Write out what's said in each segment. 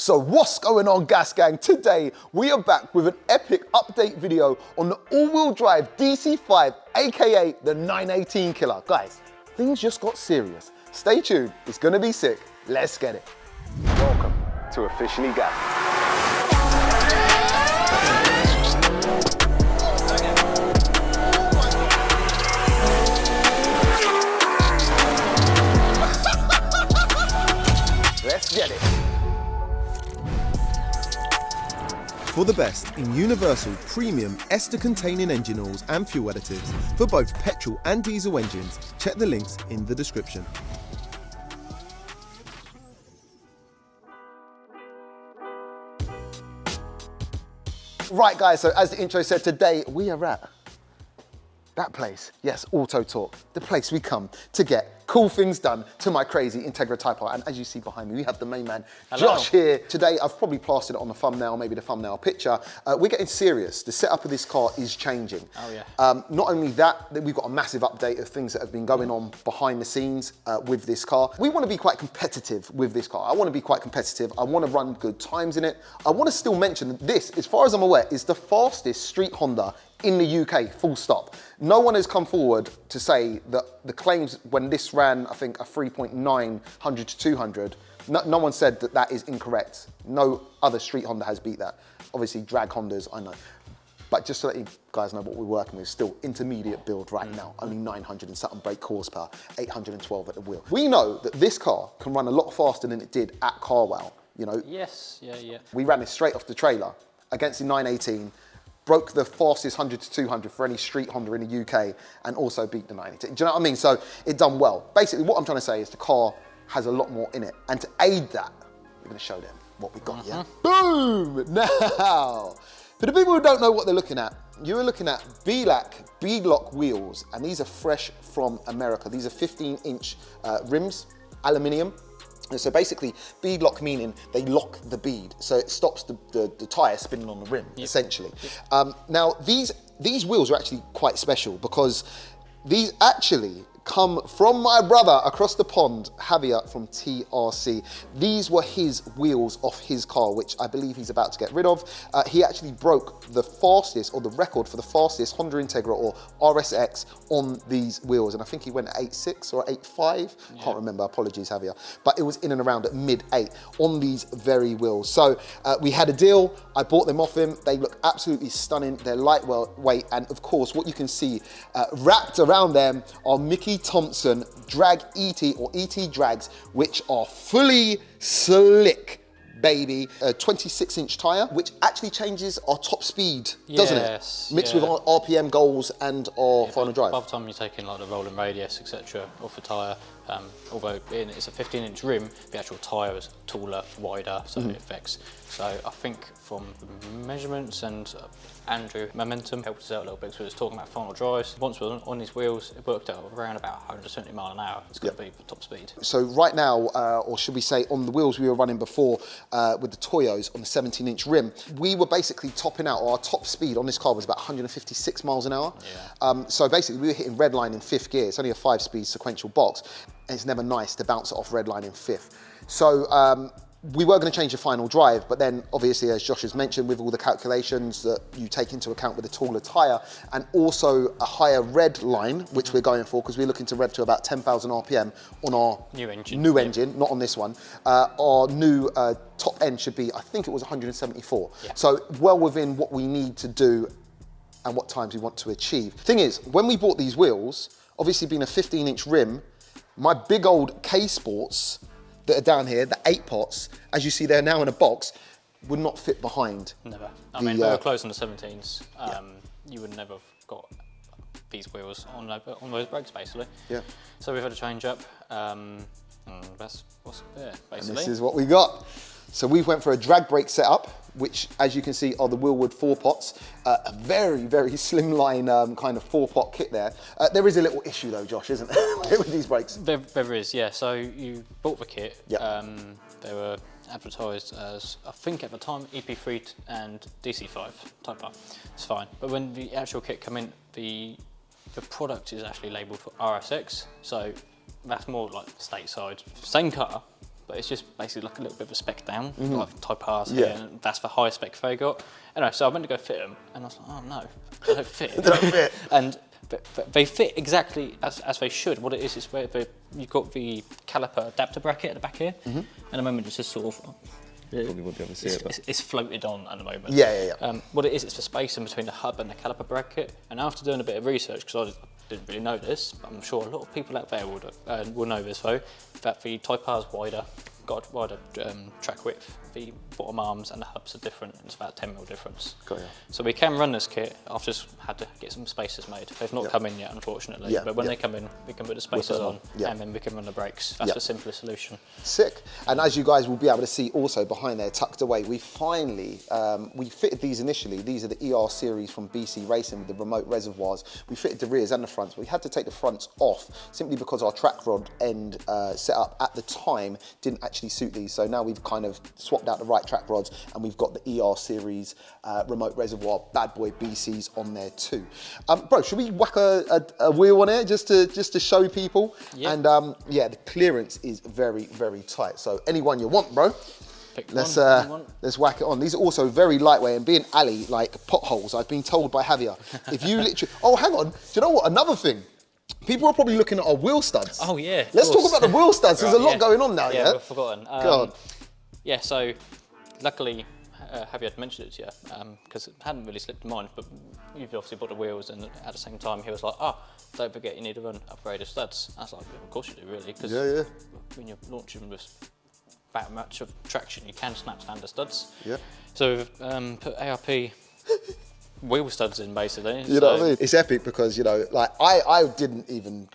So what's going on, Gas Gang? Today we are back with an epic update video on the all-wheel drive DC5, aka the 918 killer. Guys, things just got serious. Stay tuned, it's gonna be sick. Let's get it. Welcome to Officially Gas. Let's get it. For the best in universal premium ester-containing engine oils and fuel additives for both petrol and diesel engines, check the links in the description. Right guys, so as the intro said, today we are at that place. Yes, Auto Talk, the place we come to get cool things done to my crazy Integra Type R. And as you see behind me, we have the main man, Hello. Josh here. Today, I've probably plastered it on the thumbnail, maybe the thumbnail picture. We're getting serious. The setup of this car is changing. Oh yeah. Not only that, we've got a massive update of things that have been going on behind the scenes with this car. We want to be quite competitive with this car. I want to be quite competitive. I want to run good times in it. I want to still mention that this, as far as I'm aware, is the fastest street Honda in the UK, full stop. No one has come forward to say that the claims when this ran, I think, a 3.9, 100 to 200, no one said that that is incorrect. No other street Honda has beat that. Obviously, drag Hondas, I know. But just to let you guys know what we're working with, still intermediate build right now, only 900 and something brake horsepower, 812 at the wheel. We know that this car can run a lot faster than it did at Carwell, you know? Yes, yeah. We ran it straight off the trailer against the 918, broke the fastest 100 to 200 for any street Honda in the UK, and also beat the 918. Do you know what I mean? So it done well. Basically, what I'm trying to say is the car has a lot more in it. And to aid that, we're gonna show them what we got, yeah? Boom! Now, for the people who don't know what they're looking at, you're looking at beadlock wheels, and these are fresh from America. These are 15-inch rims, aluminium. And so basically, beadlock meaning they lock the bead, so it stops the tyre spinning on the rim, essentially. Now, these wheels are actually quite special because these actually come from my brother across the pond, Javier from TRC. These were his wheels off his car, which I believe he's about to get rid of. He actually broke the fastest, or the record for the fastest Honda Integra or RSX on these wheels. And I think he went at 8.6 or 8.5. Yeah. Can't remember, apologies, Javier. But it was in and around at mid-8 on these very wheels. So we had a deal. I bought them off him. They look absolutely stunning. They're lightweight. And of course, what you can see wrapped around them are Mickey Thompson Drag ET or ET drags, which are fully slick, baby. A 26-inch tyre, which actually changes our top speed, doesn't it? Mixed with our RPM goals and our final drive. By the time you're taking like the rolling radius, etc., off the tyre, although it's a 15-inch rim, the actual tyre is taller, wider, so it affects. So I think from the measurements and Andrew Momentum helped us out a little bit because we was talking about final drives. Once we were on these wheels, it worked out around about 170 mile an hour. It's going to be for top speed. So right now, or should we say on the wheels we were running before with the Toyos on the 17-inch rim, we were basically topping out, or our top speed on this car was about 156 miles an hour. Yeah. So basically we were hitting red line in 5th gear. It's only a 5-speed sequential box. And it's never nice to bounce it off red line in 5th. So we were going to change the final drive, but then obviously, as Josh has mentioned, with all the calculations that you take into account with a taller tyre and also a higher red line, which we're going for because we're looking to rev to about 10,000 RPM on our new engine, not on this one. Our new top end should be, I think it was 174. Yeah. So well within what we need to do and what times we want to achieve. Thing is, when we bought these wheels, obviously being a 15-inch rim, my big old K-Sports that are down here, the 8 pots, as you see they're now in a box, would not fit behind. Never. I mean, they were close on the 17s. You would never have got these wheels on those brakes, basically. Yeah. So we've had to change up, and that's what's there, basically. And this is what we got. So we went for a drag brake setup, which, as you can see, are the Willwood 4 pots. A very, very slimline kind of 4-pot kit there. There is a little issue though, Josh, isn't there, with these brakes? There is, yeah. So you bought the kit. Yeah. They were advertised as, I think at the time, EP3 and DC5 Type R. It's fine. But when the actual kit came in, the product is actually labelled for RSX. So that's more like stateside. Same car, but it's just basically like a little bit of a spec down, like Type R's Yeah. here, and that's the highest spec they got. Anyway, so I went to go fit them, and I was like, oh no, they don't fit. They don't fit. And but they fit exactly as they should. What it is where you've got the caliper adapter bracket at the back here, and at the moment it's just sort of. Probably won't be able to see it, but It's floated on at the moment. Yeah. What it is, it's the space in between the hub and the caliper bracket. And after doing a bit of research, because I didn't really know this, but I'm sure a lot of people out there will know this though, that the Type R is wider, got a wider track width. The bottom arms and the hubs are different. It's about 10mm difference. Got you. So we can run this kit. I've just had to get some spacers made. They've not come in yet, unfortunately. Yeah, But when yeah. they come in, we can put the spacers on, Yeah. and then we can run the brakes. That's Yeah. the simplest solution. Sick. And as you guys will be able to see also behind there, tucked away, we finally, we fitted these initially. These are the ER series from BC Racing with the remote reservoirs. We fitted the rears and the fronts. We had to take the fronts off simply because our track rod end setup at the time didn't actually suit these. So now we've kind of swapped out the right track rods, and we've got the ER series remote reservoir bad boy BCs on there too. Bro, should we whack a wheel on it just to show people? Yeah. And yeah, the clearance is very, very tight. So anyone you want, bro. Pick Let's one. let's whack it on. These are also very lightweight, and being alley like potholes, I've been told by Javier, if you literally, oh hang on, do you know what? Another thing, people are probably looking at our wheel studs. Oh yeah. Let's talk about the wheel studs. There's a lot going on now. Yeah. We've forgotten. God. Yeah. So, luckily, Javier had mentioned it to you because it hadn't really slipped mind. But you've obviously bought the wheels, and at the same time, he was like, "Oh, don't forget, you need to run upgraded studs." I was like, "Of course you do, really." Because when you're launching with that much of traction, you can snap standard studs. Yeah. So we've put ARP wheel studs in, basically. You know what I mean? It's epic because, you know, like I didn't even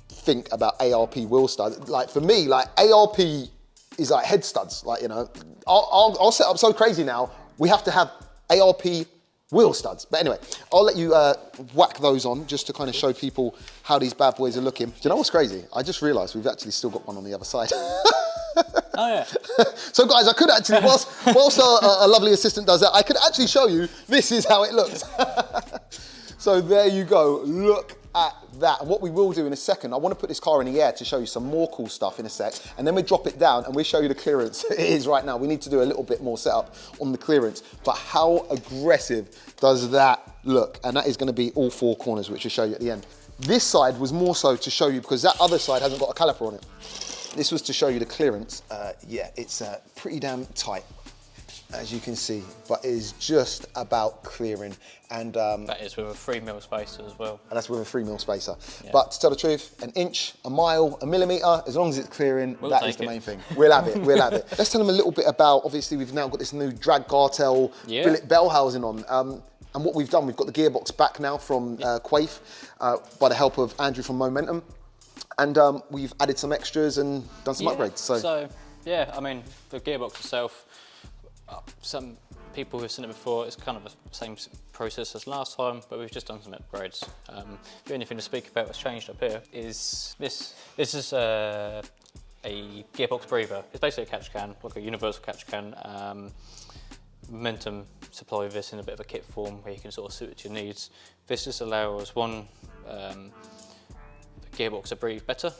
think about ARP wheel studs. Like for me, like ARP is like head studs. Like, you know, I'll set up so crazy now. We have to have ARP wheel studs. But anyway, I'll let you whack those on just to kind of show people how these bad boys are looking. Do you know what's crazy? I just realised we've actually still got one on the other side. Oh yeah. So guys, I could actually, whilst a lovely assistant does that, I could actually show you, this is how it looks. So there you go, look at that. And what we will do in a second, I want to put this car in the air to show you some more cool stuff in a sec, and then we drop it down and we'll show you the clearance it is right now. We need to do a little bit more setup on the clearance, but how aggressive does that look? And that is going to be all four corners, which I'll show you at the end. This side was more so to show you, because that other side hasn't got a caliper on it. This was to show you the clearance. Yeah, it's pretty damn tight, as you can see, but it is just about clearing. And That is with a 3mm spacer as well. and that's with a 3mm spacer. Yeah. But to tell the truth, an inch, a mile, a millimetre, as long as it's clearing, We'll that is take the it. main thing. We'll have it, we'll have it. Let's tell them a little bit about, obviously we've now got this new drag cartel billet bell housing on. And what we've done, we've got the gearbox back now from Quaife, by the help of Andrew from Momentum. And we've added some extras and done some upgrades. So yeah, I mean, the gearbox itself, some people who've seen it before, it's kind of the same process as last time, but we've just done some upgrades. The only thing to speak about what's changed up here is this. This is a gearbox breather. It's basically a catch can, like a universal catch can. Momentum supply this in a bit of a kit form where you can sort of suit it to your needs. This just allows one, gearbox to breathe better.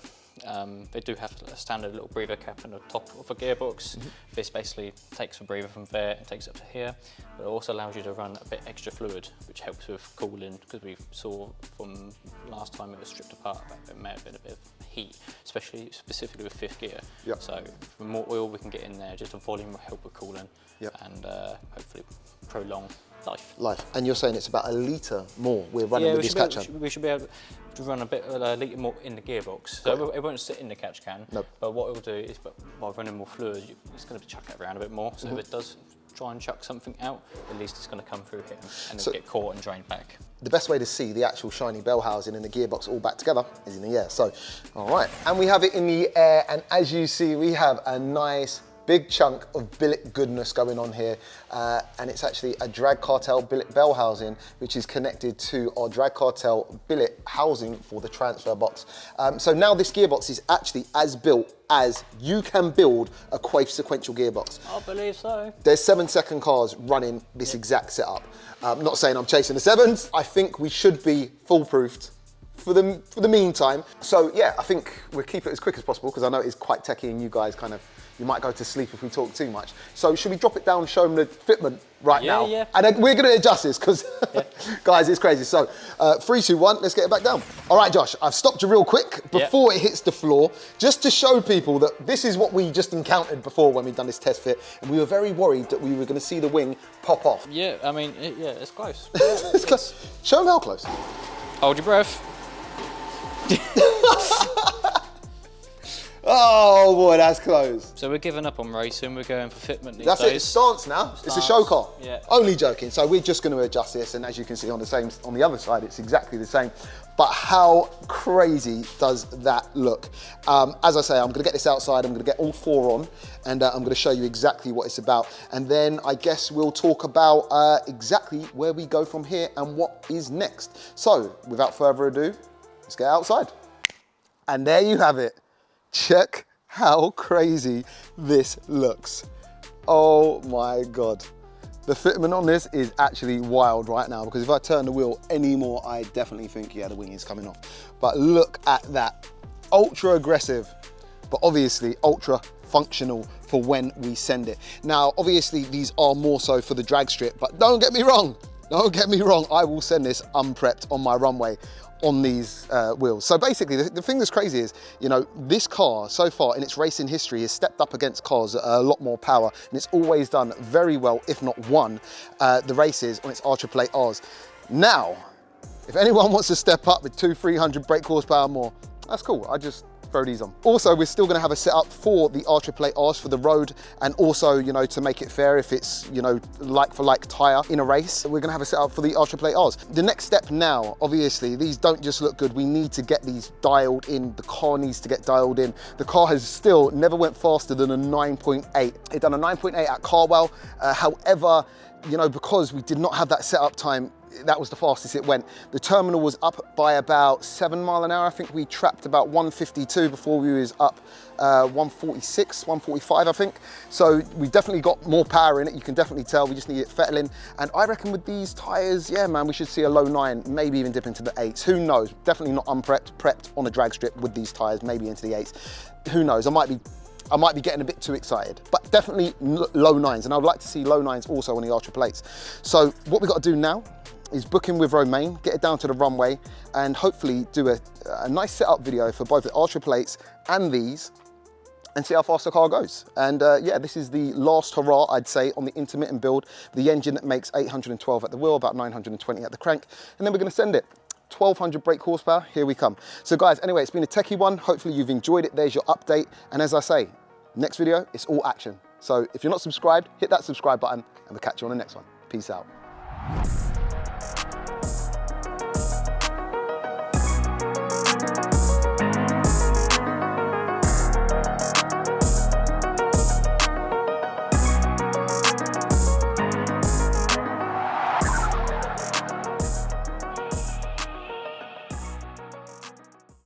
They do have a standard little breather cap on the top of a gearbox. This basically takes the breather from there and takes it up to here, but it also allows you to run a bit extra fluid, which helps with cooling, because we saw from last time it was stripped apart that there may have been a bit of heat, specifically with fifth gear. Yep. So the more oil we can get in there, just the volume will help with cooling. Yep. And hopefully prolong life. And you're saying it's about a litre more we're running with this catch can? We should be able to run a litre more in the gearbox. So it won't sit in the catch can, but what it'll do is, by running more fluid, it's going to chuck it around a bit more. So if it does try and chuck something out, at least it's going to come through here and it'll get caught and drained back. The best way to see the actual shiny bell housing and the gearbox all back together is in the air. So, all right. And we have it in the air, and as you see, we have a nice big chunk of billet goodness going on here, and it's actually a drag cartel billet bell housing, which is connected to our drag cartel billet housing for the transfer box. So now this gearbox is actually as built as you can build a Quaife sequential gearbox. I believe so. There's 7-second cars running this exact setup. I'm not saying I'm chasing the sevens. I think we should be foolproofed for the meantime. So yeah, I think we'll keep it as quick as possible, because I know it's quite techie and you guys kind of you might go to sleep if we talk too much. So should we drop it down and show them the fitment right now? Yeah. And then we're going to adjust this because, guys, it's crazy. So 3, 2, 1, let's get it back down. All right, Josh, I've stopped you real quick before it hits the floor, just to show people that this is what we just encountered before when we've done this test fit. And we were very worried that we were going to see the wing pop off. Yeah, I mean, it's close. It's close. Show them how close. Hold your breath. Oh boy, that's close. So we're giving up on racing, we're going for fitment these That's days. it, it's stance now. It's a show car. Yeah. Only joking. So we're just going to adjust this, and as you can see on the other side, it's exactly the same. But how crazy does that look? As I say, I'm going to get this outside, I'm going to get all 4 on, and I'm going to show you exactly what it's about. And then I guess we'll talk about exactly where we go from here and what is next. So without further ado, let's get outside. And there you have it. Check how crazy this looks. Oh my God. The fitment on this is actually wild right now, because if I turn the wheel anymore, I definitely think, yeah, the wing is coming off. But look at that. Ultra aggressive, but obviously ultra functional for when we send it. Now, obviously these are more so for the drag strip, but don't get me wrong. Don't get me wrong. I will send this unprepped on my runway on these wheels. So basically, the thing that's crazy is, you know, this car so far in its racing history has stepped up against cars that are a lot more power, and it's always done very well, if not won, the races on its R888Rs. Now, if anyone wants to step up with 200-300 brake horsepower more, that's cool. I just throw these on. Also, we're still going to have a setup for the R888Rs for the road, and also, you know, to make it fair, if it's, you know, like for like tyre in a race, we're going to have a setup for the R888Rs. The next step now, obviously, these don't just look good. We need to get these dialed in. The car needs to get dialed in. The car has still never went faster than a 9.8. It done a 9.8 at Carwell. However, you know, because we did not have that setup time, that was the fastest it went. The terminal was up by about 7 miles an hour. I think we trapped about 152 before we was up 146, 145, I think. So we definitely got more power in it. You can definitely tell. We just need it fettling. And I reckon with these tires, yeah, man, we should see a low 9, maybe even dip into the 8s. Who knows? Definitely not unprepped, prepped on a drag strip with these tires, maybe into the 8s. Who knows? I might be getting a bit too excited, but definitely low 9s. And I would like to see low 9s also on the R888s. So what we got to do now is book in with Romain, get it down to the runway, and hopefully do a nice setup video for both the R888s and these, and see how fast the car goes. And yeah, this is the last hurrah, I'd say, on the intermittent build. The engine that makes 812 at the wheel, about 920 at the crank, and then we're going to send it. 1200 brake horsepower, here we come. So guys, anyway, it's been a techie one. Hopefully you've enjoyed it. There's your update. And as I say, next video, it's all action. So if you're not subscribed, hit that subscribe button, and we'll catch you on the next one. Peace out.